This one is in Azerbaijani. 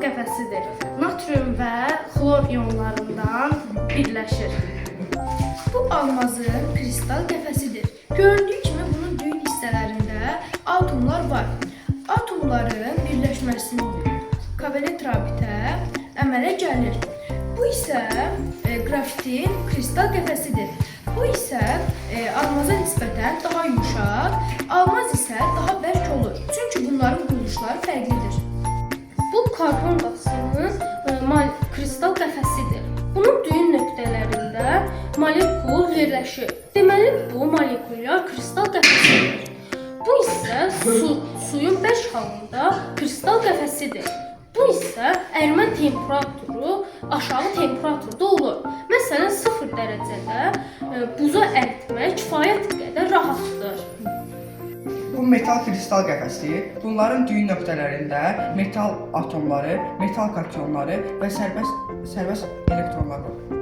qəfəsidir. Natrium və xlor ionlarından birləşir. Bu almazın kristal qəfəsidir. Göründüyü kimi bunun düyün hissələrində atomlar var. Atomların birləşməsinin kovalent rabitə əmələ gəlir. Bu isə qrafitin kristal qəfəsidir. Bu isə almaza nisbətən daha yumuşaq, almaz isə daha bərk olur. Çünki bunların quruluşları fərqlidir. Bu karbon qazının kristal qəfəsidir. Bunun düyün nöqtələrində molekul yerləşir. Deməli, bu molekulyar kristal qəfəsidir. Bu isə suyun bərk halında kristal qəfəsidir. Bu isə ərimə temperaturu aşağı temperaturda olur. Məsələn, 0 dərəcədə buza əritmək kifayət qədər rahatdır. Bu metal kristal qəfəsi, bunların düyün nöqtələrində metal atomları, metal kationları və sərbəst elektronlar var.